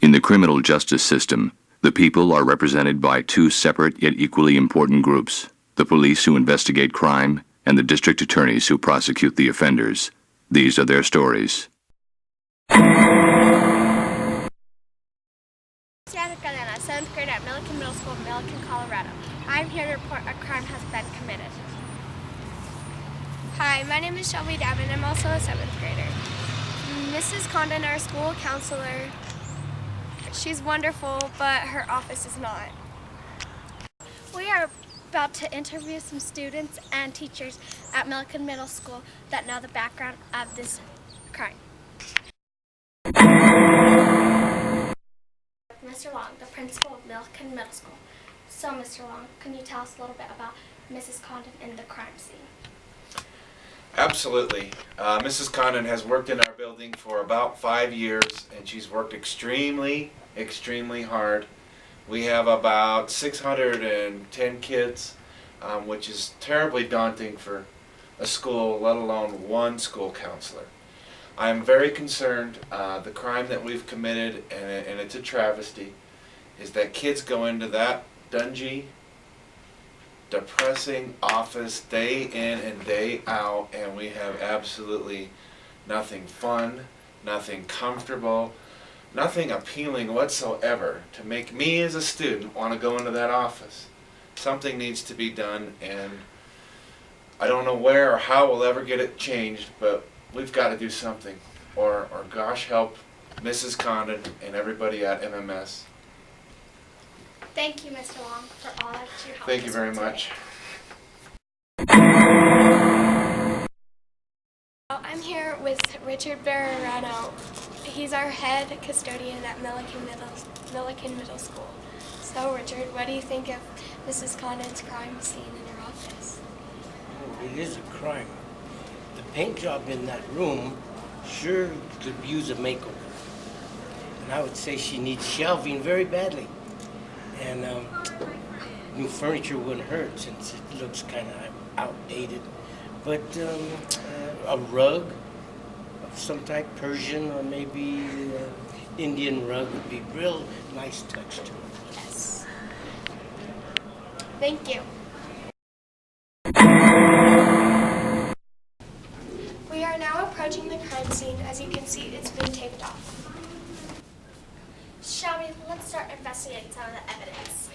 In the criminal justice system, the people are represented by two separate yet equally important groups: the police who investigate crime and the district attorneys who prosecute the offenders. These are their stories. Sabrina, 7th grade at Milliken Middle School, Milliken, Colorado. I'm here to report a crime has been committed. Hi, my name is Shelby Davin. I'm also a 7th grader. Mrs. Condon, our school counselor, she's wonderful, but her office is not. We are about to interview some students and teachers at Milliken Middle School that know the background of this crime. Mr. Long, the principal of Milliken Middle School. So, Mr. Long, can you tell us a little bit about Mrs. Condon and the crime scene? Absolutely. Mrs. Condon has worked in our building for about 5 years, and she's worked extremely hard. We have about 610 kids, which is terribly daunting for a school, let alone one school counselor. I am very concerned. The crime that we've committed, and it's a travesty, is that kids go into that dungy, depressing office day in and day out, and we have absolutely nothing fun, nothing comfortable, nothing appealing whatsoever to make me as a student want to go into that office. Something needs to be done, and I don't know where or how we'll ever get it changed, but we've got to do something, or gosh help Mrs. Condon and everybody at MMS. Thank you, Mr. Long, for all that you helped. Thank you very much. I'm here with Richard Barrerano. He's our head custodian at Milliken Middle School. So, Richard, what do you think of Mrs. Condon's crime scene in your office? Oh, it is a crime. The paint job in that room sure could use a makeover. And I would say she needs shelving very badly. And new furniture wouldn't hurt since it looks kind of outdated. But a rug of some type, Persian or maybe Indian rug, would be real nice touch to it. Yes. Thank you. We are now approaching the crime scene. As you can see, it's been taped off. Shall we? Let's start investigating some of the evidence.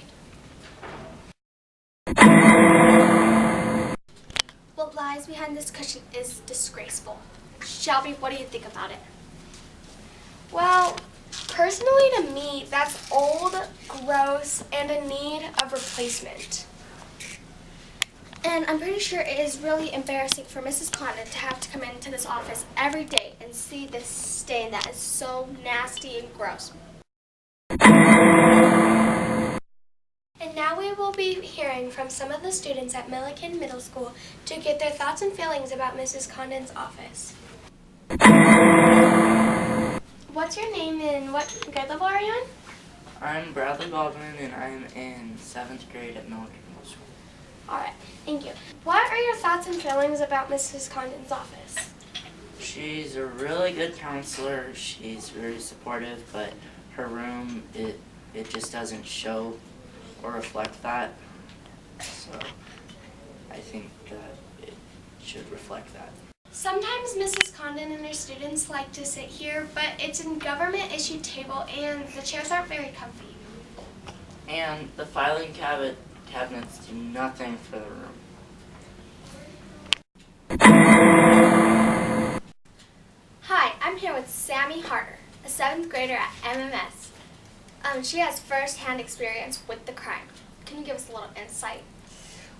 What lies behind this cushion is disgraceful. Shelby, what do you think about it? Well, personally to me, that's old, gross, and in need of replacement. And I'm pretty sure it is really embarrassing for Mrs. Condon to have to come into this office every day and see this stain that is so nasty and gross. And now we will be hearing from some of the students at Milliken Middle School to get their thoughts and feelings about Mrs. Condon's office. What's your name and what grade level are you in? I'm Bradley Baldwin, and I'm in 7th grade at Milliken Middle School. All right, thank you. What are your thoughts and feelings about Mrs. Condon's office? She's a really good counselor. She's very supportive, but her room, it just doesn't show or reflect that. So I think that it should reflect that. Sometimes Mrs. Condon and her students like to sit here, but it's a government-issued table and the chairs aren't very comfy. And the filing cabinets do nothing for the room. Hi, I'm here with Sammy Harder, a 7th grader at MMS. She has first-hand experience with the crime. Can you give us a little insight?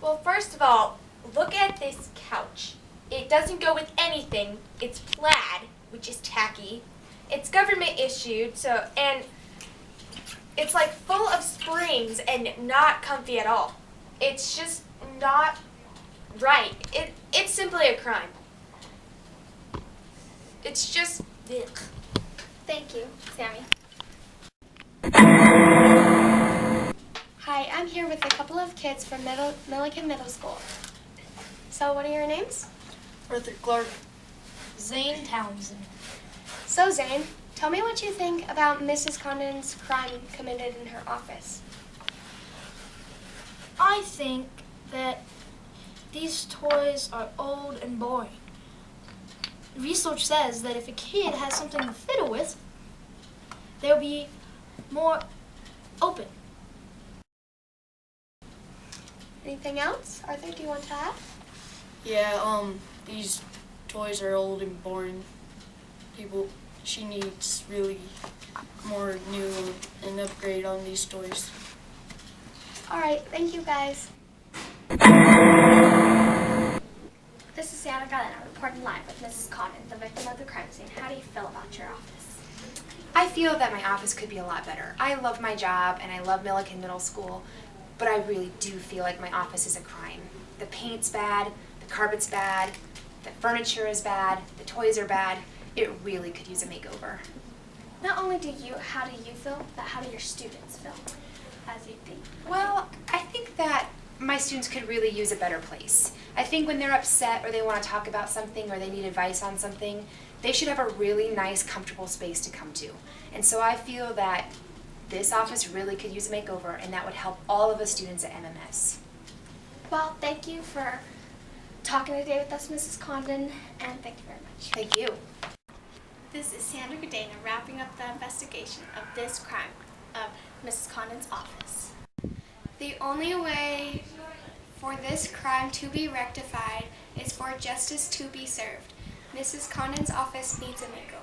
Well, first of all, look at this couch. It doesn't go with anything. It's plaid, which is tacky. It's government issued, and it's like full of springs and not comfy at all. It's just not right. It's simply a crime. It's just, ugh. Thank you, Sammy. Hi, I'm here with a couple of kids from Milliken Middle School. So what are your names? Arthur Clark, Zane Townsend. So Zane, Tell me what you think about Mrs. Condon's crime committed in her office. I think that these toys are old and boring. Research says that if a kid has something to fiddle with, they'll be more open. Anything else? Arthur, do you want to add? Yeah, these toys are old and boring. She needs really more new and upgrade on these toys. All right, thank you guys. This is Santa Galena reporting live with Mrs. Condon, the victim of the crime scene. How do you feel about your office? I feel that my office could be a lot better. I love my job and I love Milliken Middle School, but I really do feel like my office is a crime. The paint's bad, the carpet's bad, the furniture is bad, the toys are bad. It really could use a makeover. Not only how do you feel, but how do your students feel as you think? Well, I think that my students could really use a better place. I think when they're upset or they want to talk about something or they need advice on something, they should have a really nice, comfortable space to come to. And so I feel that this office really could use a makeover, and that would help all of us students at MMS. Well, thank you for talking today with us, Mrs. Condon, and thank you very much. Thank you. This is Sandra Gadena wrapping up the investigation of this crime of Mrs. Condon's office. The only way for this crime to be rectified is for justice to be served. Mrs. Condon's office needs a makeover.